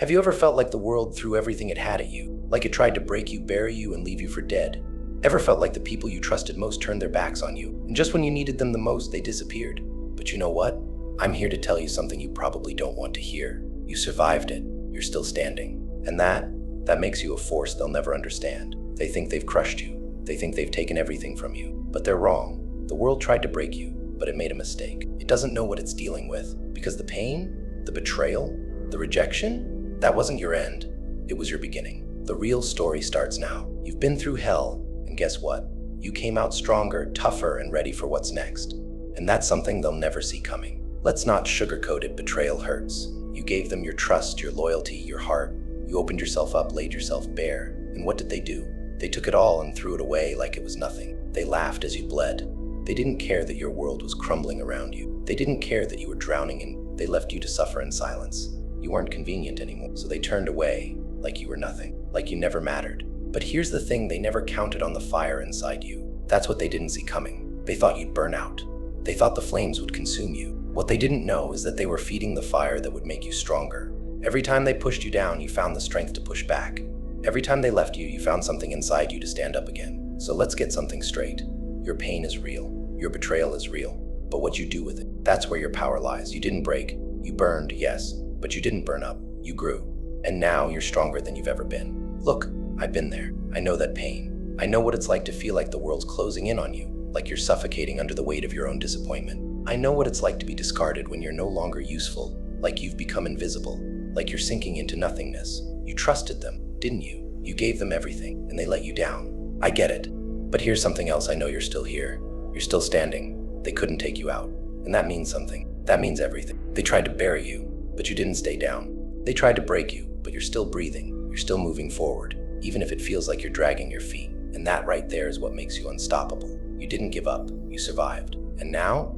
Have you ever felt like the world threw everything it had at you? Like it tried to break you, bury you, and leave you for dead? Ever felt like the people you trusted most turned their backs on you, and just when you needed them the most, they disappeared? But you know what? I'm here to tell you something you probably don't want to hear. You survived it. You're still standing. And that makes you a force they'll never understand. They think they've crushed you. They think they've taken everything from you. But they're wrong. The world tried to break you, but it made a mistake. It doesn't know what it's dealing with, because the pain, the betrayal, the rejection, that wasn't your end. It was your beginning. The real story starts now. You've been through hell, and guess what? You came out stronger, tougher, and ready for what's next. And that's something they'll never see coming. Let's not sugarcoat it. Betrayal hurts. You gave them your trust, your loyalty, your heart. You opened yourself up, laid yourself bare. And what did they do? They took it all and threw it away like it was nothing. They laughed as you bled. They didn't care that your world was crumbling around you. They didn't care that you were drowning, and they left you to suffer in silence. You weren't convenient anymore, so they turned away like you were nothing, like you never mattered. But here's the thing, they never counted on the fire inside you. That's what they didn't see coming. They thought you'd burn out. They thought the flames would consume you. What they didn't know is that they were feeding the fire that would make you stronger. Every time they pushed you down, you found the strength to push back. Every time they left you, you found something inside you to stand up again. So let's get something straight. Your pain is real. Your betrayal is real. But what you do with it, that's where your power lies. You didn't break. You burned, yes, but you didn't burn up. You grew. And now you're stronger than you've ever been. Look, I've been there. I know that pain. I know what it's like to feel like the world's closing in on you, like you're suffocating under the weight of your own disappointment. I know what it's like to be discarded when you're no longer useful, like you've become invisible, like you're sinking into nothingness. You trusted them, didn't you? You gave them everything, and they let you down. I get it. But here's something else. I know you're still here. You're still standing. They couldn't take you out. And that means something. That means everything. They tried to bury you, but you didn't stay down. They tried to break you, but you're still breathing. You're still moving forward, even if it feels like you're dragging your feet. And that right there is what makes you unstoppable. You didn't give up. You survived. And now,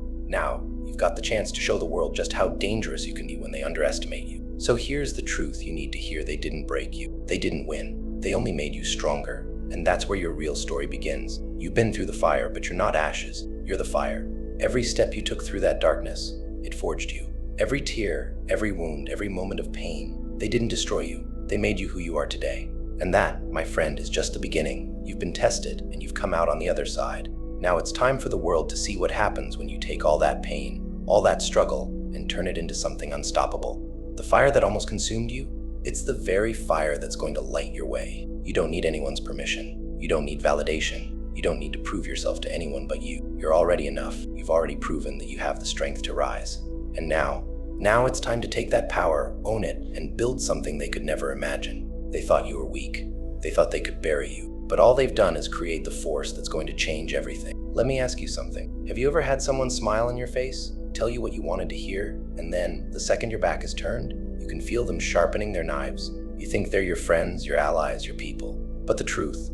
you've got the chance to show the world just how dangerous you can be when they underestimate you. So here's the truth you need to hear. They didn't break you. They didn't win. They only made you stronger. And that's where your real story begins. You've been through the fire, but you're not ashes. You're the fire. Every step you took through that darkness, it forged you. Every tear, every wound, every moment of pain, they didn't destroy you. They made you who you are today. And that, my friend, is just the beginning. You've been tested, and you've come out on the other side. Now it's time for the world to see what happens when you take all that pain, all that struggle, and turn it into something unstoppable. The fire that almost consumed you, it's the very fire that's going to light your way. You don't need anyone's permission. You don't need validation. You don't need to prove yourself to anyone but you. You're already enough. You've already proven that you have the strength to rise. And now it's time to take that power, own it, and build something they could never imagine. They thought you were weak. They thought they could bury you. But all they've done is create the force that's going to change everything. Let me ask you something. Have you ever had someone smile in your face, tell you what you wanted to hear, and then, the second your back is turned, you can feel them sharpening their knives? You think they're your friends, your allies, your people. But the truth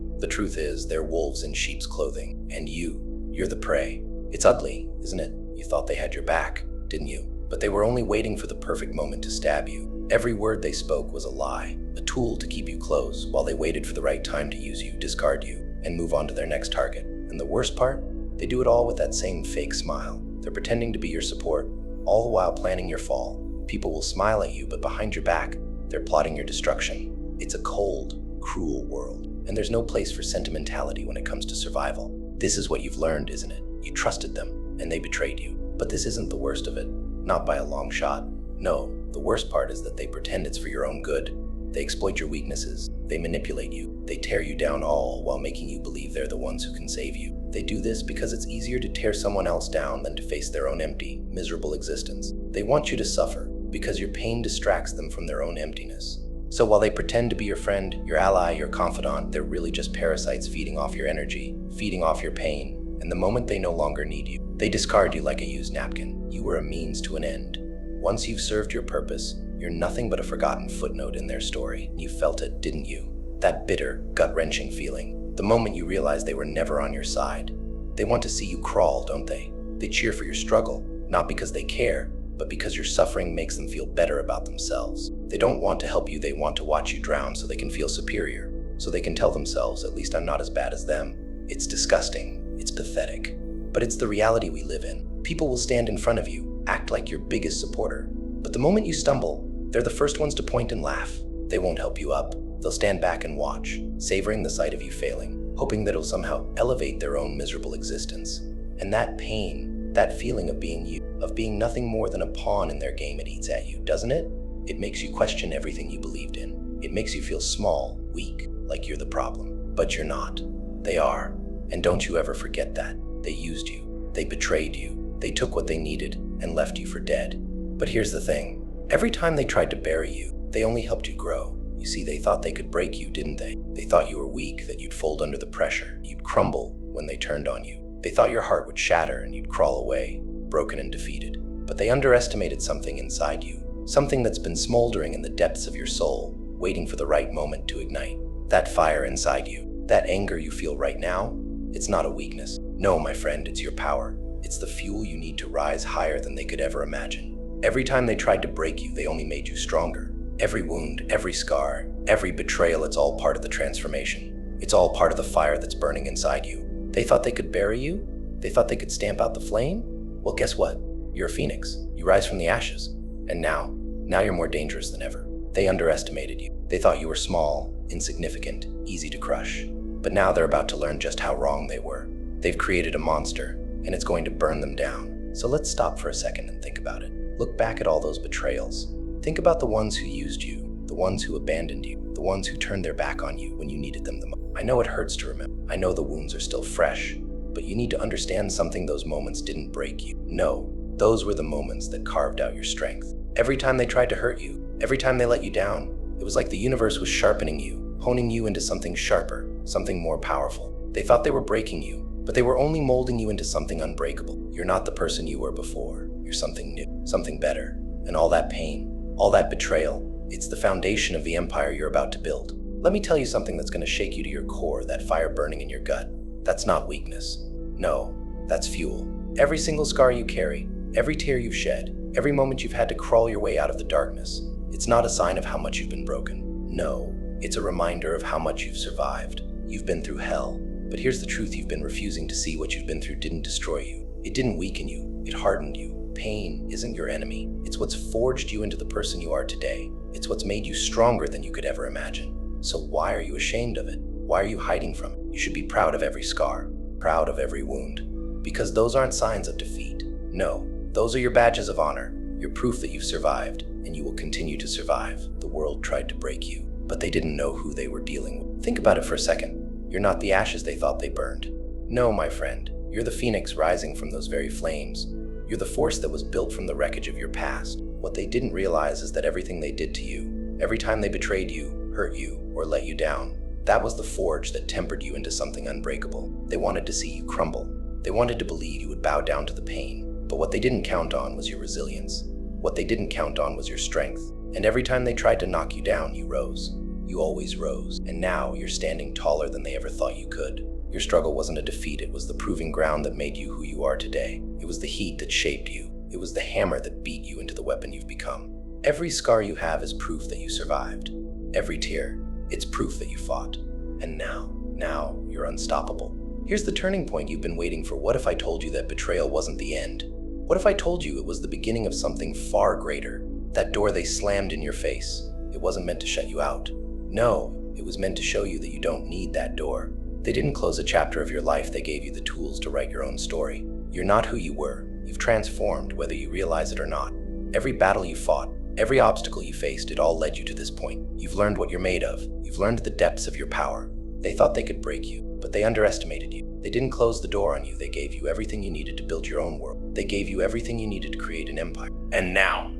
is, they're wolves in sheep's clothing. And you're the prey. It's ugly, isn't it? You thought they had your back, didn't you? But they were only waiting for the perfect moment to stab you. Every word they spoke was a lie, a tool to keep you close while they waited for the right time to use you, discard you, and move on to their next target. And the worst part? They do it all with that same fake smile. They're pretending to be your support, all the while planning your fall. People will smile at you, but behind your back, they're plotting your destruction. It's a cold, cruel world, and there's no place for sentimentality when it comes to survival. This is what you've learned, isn't it? You trusted them, and they betrayed you. But this isn't the worst of it. Not by a long shot. No, the worst part is that they pretend it's for your own good. They exploit your weaknesses. They manipulate you. They tear you down, all while making you believe they're the ones who can save you. They do this because it's easier to tear someone else down than to face their own empty, miserable existence. They want you to suffer because your pain distracts them from their own emptiness. So while they pretend to be your friend, your ally, your confidant, they're really just parasites feeding off your energy, feeding off your pain. And the moment they no longer need you, they discard you like a used napkin. You were a means to an end. Once you've served your purpose, you're nothing but a forgotten footnote in their story. You felt it, didn't you? That bitter, gut-wrenching feeling. The moment you realized they were never on your side. They want to see you crawl, don't they? They cheer for your struggle, not because they care, but because your suffering makes them feel better about themselves. They don't want to help you, they want to watch you drown so they can feel superior. So they can tell themselves, at least I'm not as bad as them. It's disgusting. It's pathetic. But it's the reality we live in. People will stand in front of you, act like your biggest supporter. But the moment you stumble, They're the first ones to point and laugh. They won't help you up. They'll stand back and watch, savoring the sight of you failing, hoping that it'll somehow elevate their own miserable existence. And that pain, that feeling of being you, of being nothing more than a pawn in their game, it eats at you, doesn't it? It makes you question everything you believed in. It makes you feel small, weak, like you're the problem. But you're not. They are. And don't you ever forget that. They used you. They betrayed you. They took what they needed and left you for dead. But here's the thing. Every time they tried to bury you, they only helped you grow. You see, they thought they could break you, didn't they? They thought you were weak, that you'd fold under the pressure. You'd crumble when they turned on you. They thought your heart would shatter and you'd crawl away, broken and defeated. But they underestimated something inside you, something that's been smoldering in the depths of your soul, waiting for the right moment to ignite. That fire inside you, that anger you feel right now, it's not a weakness. No, my friend, it's your power. It's the fuel you need to rise higher than they could ever imagine. Every time they tried to break you, they only made you stronger. Every wound, every scar, every betrayal, it's all part of the transformation. It's all part of the fire that's burning inside you. They thought they could bury you? They thought they could stamp out the flame? Well, guess what? You're a phoenix. You rise from the ashes. And now you're more dangerous than ever. They underestimated you. They thought you were small, insignificant, easy to crush. But now they're about to learn just how wrong they were. They've created a monster, and it's going to burn them down. So let's stop for a second and think about it. Look back at all those betrayals. Think about the ones who used you, the ones who abandoned you, the ones who turned their back on you when you needed them the most. I know it hurts to remember. I know the wounds are still fresh, but you need to understand something. Those moments didn't break you. No, those were the moments that carved out your strength. Every time they tried to hurt you, every time they let you down, it was like the universe was sharpening you, honing you into something sharper, something more powerful. They thought they were breaking you, but they were only molding you into something unbreakable. You're not the person you were before. You're something new, something better. And all that pain, all that betrayal, it's the foundation of the empire you're about to build. Let me tell you something that's going to shake you to your core, that fire burning in your gut. That's not weakness. No, that's fuel. Every single scar you carry, every tear you've shed, every moment you've had to crawl your way out of the darkness, it's not a sign of how much you've been broken. No, it's a reminder of how much you've survived. You've been through hell. But here's the truth: you've been refusing to see what you've been through didn't destroy you. It didn't weaken you. It hardened you. Pain isn't your enemy. It's what's forged you into the person you are today. It's what's made you stronger than you could ever imagine. So why are you ashamed of it? Why are you hiding from it? You should be proud of every scar, proud of every wound, because those aren't signs of defeat. No, those are your badges of honor, your proof that you've survived, and you will continue to survive. The world tried to break you, but they didn't know who they were dealing with. Think about it for a second. You're not the ashes they thought they burned. No, my friend, you're the phoenix rising from those very flames. You're the force that was built from the wreckage of your past. What they didn't realize is that everything they did to you, every time they betrayed you, hurt you, or let you down, that was the forge that tempered you into something unbreakable. They wanted to see you crumble. They wanted to believe you would bow down to the pain. But what they didn't count on was your resilience. What they didn't count on was your strength. And every time they tried to knock you down, you rose. You always rose. And now you're standing taller than they ever thought you could. Your struggle wasn't a defeat. It was the proving ground that made you who you are today. It was the heat that shaped you. It was the hammer that beat you into the weapon you've become. Every scar you have is proof that you survived. Every tear, it's proof that you fought. And now you're unstoppable. Here's the turning point you've been waiting for. What if I told you that betrayal wasn't the end? What if I told you it was the beginning of something far greater? That door they slammed in your face, it wasn't meant to shut you out. No, it was meant to show you that you don't need that door. They didn't close a chapter of your life. They gave you the tools to write your own story. You're not who you were. You've transformed, whether you realize it or not. Every battle you fought, every obstacle you faced, it all led you to this point. You've learned what you're made of. You've learned the depths of your power. They thought they could break you, but they underestimated you. They didn't close the door on you. They gave you everything you needed to build your own world. They gave you everything you needed to create an empire. And now,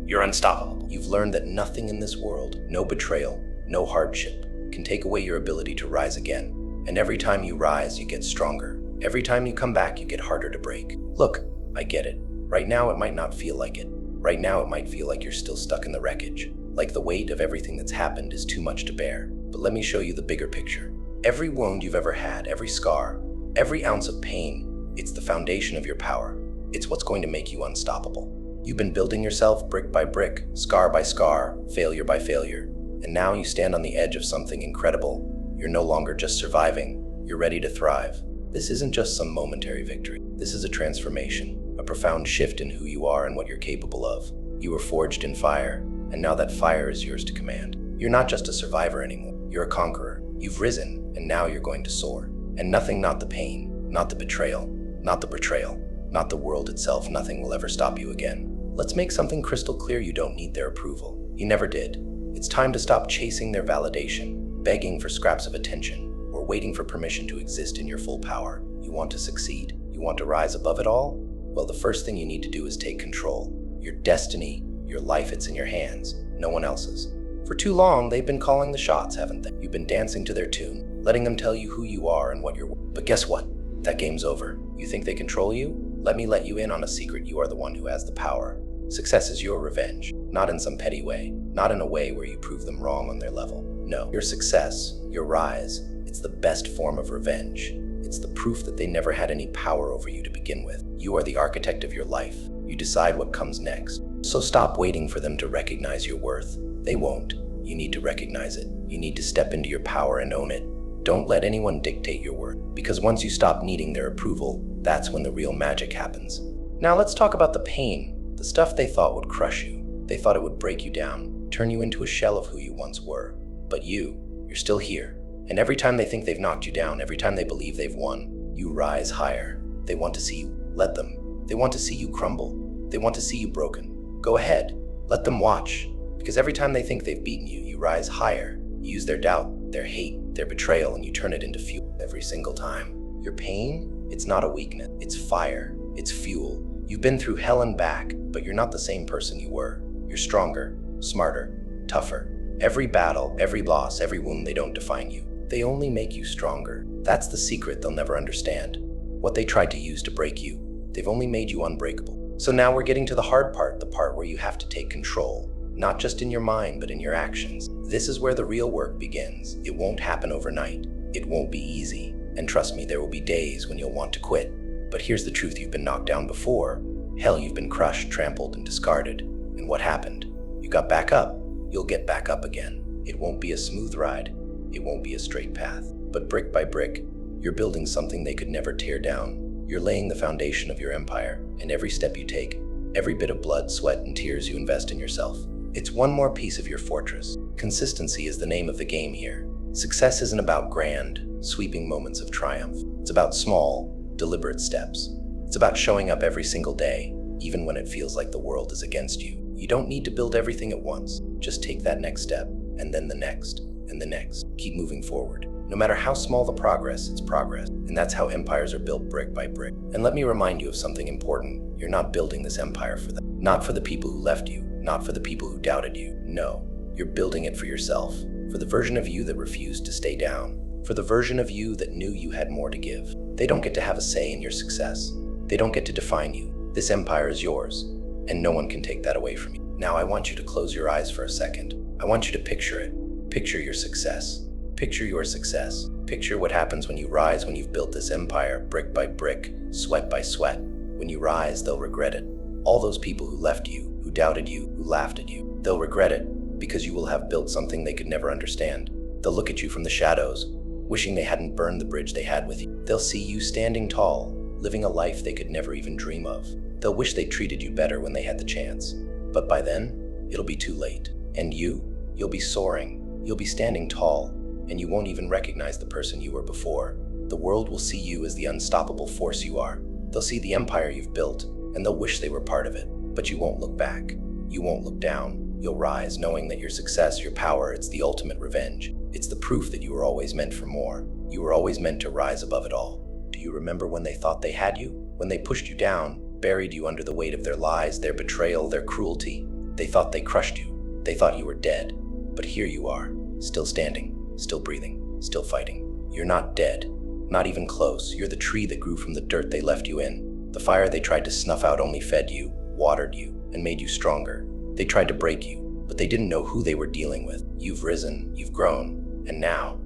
you're unstoppable. You've learned that nothing in this world, no betrayal, no hardship, can take away your ability to rise again. And every time you rise, you get stronger. Every time you come back, you get harder to break. Look, I get it. Right now, it might not feel like it. Right now, it might feel like you're still stuck in the wreckage, like the weight of everything that's happened is too much to bear. But let me show you the bigger picture. Every wound you've ever had, every scar, every ounce of pain, it's the foundation of your power. It's what's going to make you unstoppable. You've been building yourself brick by brick, scar by scar, failure by failure. And now you stand on the edge of something incredible. You're no longer just surviving, you're ready to thrive. This isn't just some momentary victory. This is a transformation, a profound shift in who you are and what you're capable of. You were forged in fire, and now that fire is yours to command. You're not just a survivor anymore, you're a conqueror. You've risen, and now you're going to soar. And nothing, not the pain, not the betrayal, not the world itself, nothing will ever stop you again. Let's make something crystal clear: you don't need their approval. You never did. It's time to stop chasing their validation, begging for scraps of attention, or waiting for permission to exist in your full power. You want to succeed? You want to rise above it all? Well, the first thing you need to do is take control. Your destiny, your life, it's in your hands, no one else's. For too long, they've been calling the shots, haven't they? You've been dancing to their tune, letting them tell you who you are and what you're worth. But guess what? That game's over. You think they control you? Let me let you in on a secret. You are the one who has the power. Success is your revenge, not in some petty way, not in a way where you prove them wrong on their level. No, your success, your rise, it's the best form of revenge. It's the proof that they never had any power over you to begin with. You are the architect of your life. You decide what comes next. So stop waiting for them to recognize your worth. They won't. You need to recognize it. You need to step into your power and own it. Don't let anyone dictate your worth, because once you stop needing their approval, that's when the real magic happens. Now let's talk about the pain. The stuff they thought would crush you. They thought it would break you down, turn you into a shell of who you once were. But you're still here. And every time they think they've knocked you down, every time they believe they've won, you rise higher. They want to see you. Let them. They want to see you crumble. They want to see you broken. Go ahead. Let them watch. Because every time they think they've beaten you, you rise higher. You use their doubt, their hate, their betrayal, and you turn it into fuel every single time. Your pain, it's not a weakness. It's fire. It's fuel. You've been through hell and back, but you're not the same person you were. You're stronger, smarter, tougher. Every battle, every loss, every wound, they don't define you. They only make you stronger. That's the secret they'll never understand. What they tried to use to break you, they've only made you unbreakable. So now we're getting to the hard part, the part where you have to take control. Not just in your mind, but in your actions. This is where the real work begins. It won't happen overnight. It won't be easy. And trust me, there will be days when you'll want to quit. But here's the truth: you've been knocked down before. Hell, you've been crushed, trampled, and discarded. And what happened? You got back up. You'll get back up again. It won't be a smooth ride. It won't be a straight path. But brick by brick, you're building something they could never tear down. You're laying the foundation of your empire. And every step you take, every bit of blood, sweat, and tears you invest in yourself, it's one more piece of your fortress. Consistency is the name of the game here. Success isn't about grand, sweeping moments of triumph. It's about small, deliberate steps. It's about showing up every single day, even when it feels like the world is against you. You don't need to build everything at once. Just take that next step, and then the next, and the next. Keep moving forward. No matter how small the progress, it's progress. And that's how empires are built, brick by brick. And let me remind you of something important. You're not building this empire for them. Not for the people who left you. Not for the people who doubted you. No, you're building it for yourself. For the version of you that refused to stay down. For the version of you that knew you had more to give. They don't get to have a say in your success. They don't get to define you. This empire is yours, and no one can take that away from you. Now I want you to close your eyes for a second. I want you to picture it. Picture your success. Picture your success. Picture what happens when you rise, when you've built this empire, brick by brick, sweat by sweat. When you rise, they'll regret it. All those people who left you, who doubted you, who laughed at you, they'll regret it because you will have built something they could never understand. They'll look at you from the shadows, wishing they hadn't burned the bridge they had with you. They'll see you standing tall, living a life they could never even dream of. They'll wish they treated you better when they had the chance. But by then, it'll be too late. And you'll be soaring, you'll be standing tall, and you won't even recognize the person you were before. The world will see you as the unstoppable force you are. They'll see the empire you've built, and they'll wish they were part of it. But you won't look back. You won't look down. You'll rise, knowing that your success, your power, it's the ultimate revenge. It's the proof that you were always meant for more. You were always meant to rise above it all. Do you remember when they thought they had you? When they pushed you down, buried you under the weight of their lies, their betrayal, their cruelty? They thought they crushed you. They thought you were dead. But here you are, still standing, still breathing, still fighting. You're not dead. Not even close. You're the tree that grew from the dirt they left you in. The fire they tried to snuff out only fed you, watered you, and made you stronger. They tried to break you, but they didn't know who they were dealing with. You've risen, you've grown, and now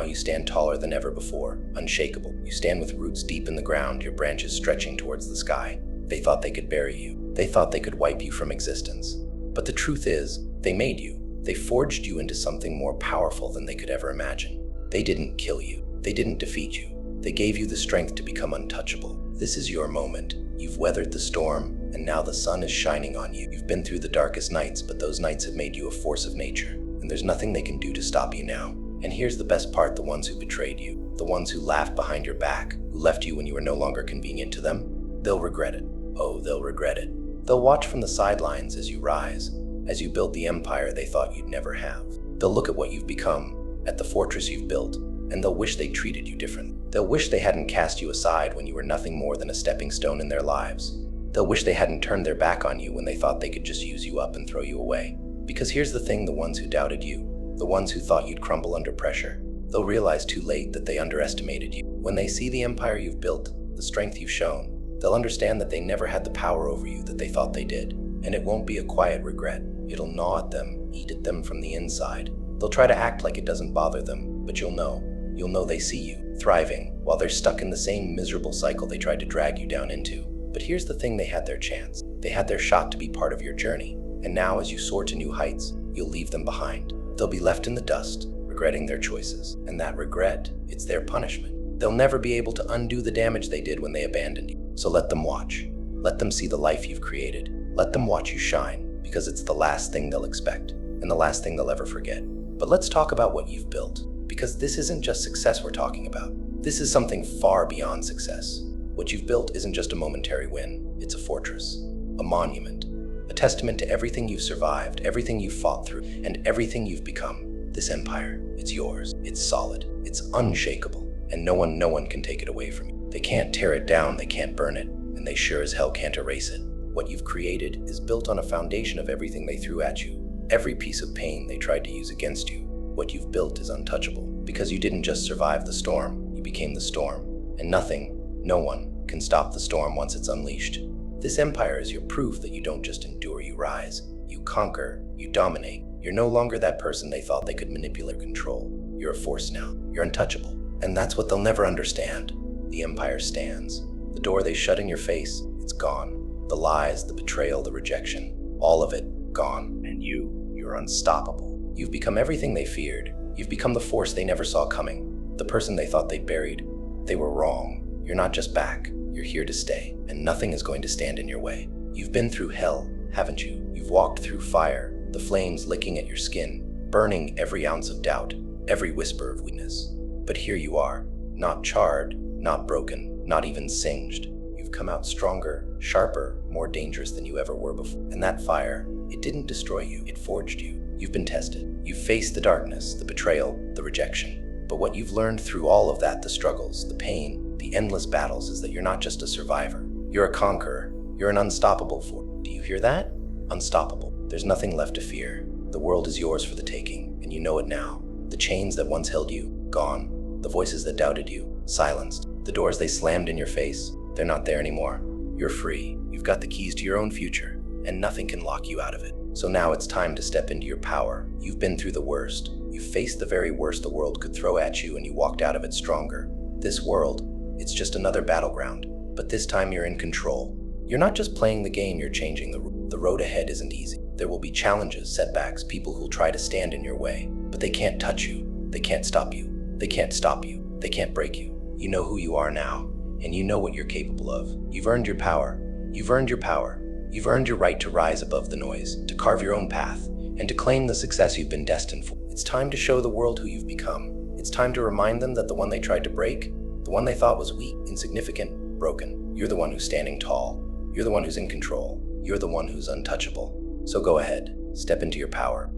you stand taller than ever before, unshakable. You stand with roots deep in the ground, your branches stretching towards the sky. They thought they could bury you. They thought they could wipe you from existence. But the truth is, they made you. They forged you into something more powerful than they could ever imagine. They didn't kill you. They didn't defeat you. They gave you the strength to become untouchable. This is your moment. You've weathered the storm. and now the sun is shining on you. You've been through the darkest nights, but those nights have made you a force of nature, and there's nothing they can do to stop you now. And here's the best part: the ones who betrayed you, the ones who laughed behind your back, who left you when you were no longer convenient to them, they'll regret it. Oh, they'll regret it. They'll watch from the sidelines as you rise, as you build the empire they thought you'd never have. They'll look at what you've become, at the fortress you've built, and they'll wish they treated you differently. They'll wish they hadn't cast you aside when you were nothing more than a stepping stone in their lives. They'll wish they hadn't turned their back on you when they thought they could just use you up and throw you away. Because here's the thing: the ones who doubted you, the ones who thought you'd crumble under pressure, they'll realize too late that they underestimated you. When they see the empire you've built, the strength you've shown, they'll understand that they never had the power over you that they thought they did. And it won't be a quiet regret. It'll gnaw at them, eat at them from the inside. They'll try to act like it doesn't bother them, but you'll know they see you, thriving, while they're stuck in the same miserable cycle they tried to drag you down into. But here's the thing: they had their chance. They had their shot to be part of your journey. And now, as you soar to new heights, you'll leave them behind. They'll be left in the dust, regretting their choices. And that regret, it's their punishment. They'll never be able to undo the damage they did when they abandoned you. So let them watch. Let them see the life you've created. Let them watch you shine, because it's the last thing they'll expect, and the last thing they'll ever forget. But let's talk about what you've built, because this isn't just success we're talking about. This is something far beyond success. What you've built isn't just a momentary win. It's a fortress, a monument, a testament to everything you've survived, everything you've fought through, and everything you've become. This empire, it's yours. It's solid. It's unshakable. And no one can take it away from you. They can't tear it down, they can't burn it, and they sure as hell can't erase it. What you've created is built on a foundation of everything they threw at you, every piece of pain they tried to use against you. What you've built is untouchable, because you didn't just survive the storm, you became the storm. And no one can stop the storm once it's unleashed. This empire is your proof that you don't just endure, you rise. You conquer, you dominate. You're no longer that person they thought they could manipulate or control. You're a force now. You're untouchable. And that's what they'll never understand. The empire stands. The door they shut in your face, it's gone. The lies, the betrayal, the rejection, all of it gone. And you're unstoppable. You've become everything they feared. You've become the force they never saw coming, the person they thought they'd buried. They were wrong. You're not just back. You're here to stay, and nothing is going to stand in your way. You've been through hell, haven't you? You've walked through fire, the flames licking at your skin, burning every ounce of doubt, every whisper of weakness. But here you are, not charred, not broken, not even singed. You've come out stronger, sharper, more dangerous than you ever were before. And that fire, it didn't destroy you, it forged you. You've been tested. You've faced the darkness, the betrayal, the rejection. But what you've learned through all of that, the struggles, the pain, the endless battles, is that you're not just a survivor. You're a conqueror. You're an unstoppable force. Do you hear that? Unstoppable. There's nothing left to fear. The world is yours for the taking, and you know it now. The chains that once held you, gone. The voices that doubted you, silenced. The doors they slammed in your face, they're not there anymore. You're free. You've got the keys to your own future, and nothing can lock you out of it. So now it's time to step into your power. You've been through the worst. You faced the very worst the world could throw at you, and you walked out of it stronger. This world, it's just another battleground, but this time you're in control. You're not just playing the game, you're changing the road ahead isn't easy. There will be challenges, setbacks, people who'll try to stand in your way, but they can't touch you. They can't stop you. They can't stop you. They can't break you. You know who you are now, and you know what you're capable of. You've earned your power. You've earned your power. You've earned your right to rise above the noise, to carve your own path, and to claim the success you've been destined for. It's time to show the world who you've become. It's time to remind them that the one they tried to break, the one they thought was weak, insignificant, broken, you're the one who's standing tall. You're the one who's in control. You're the one who's untouchable. So go ahead, step into your power.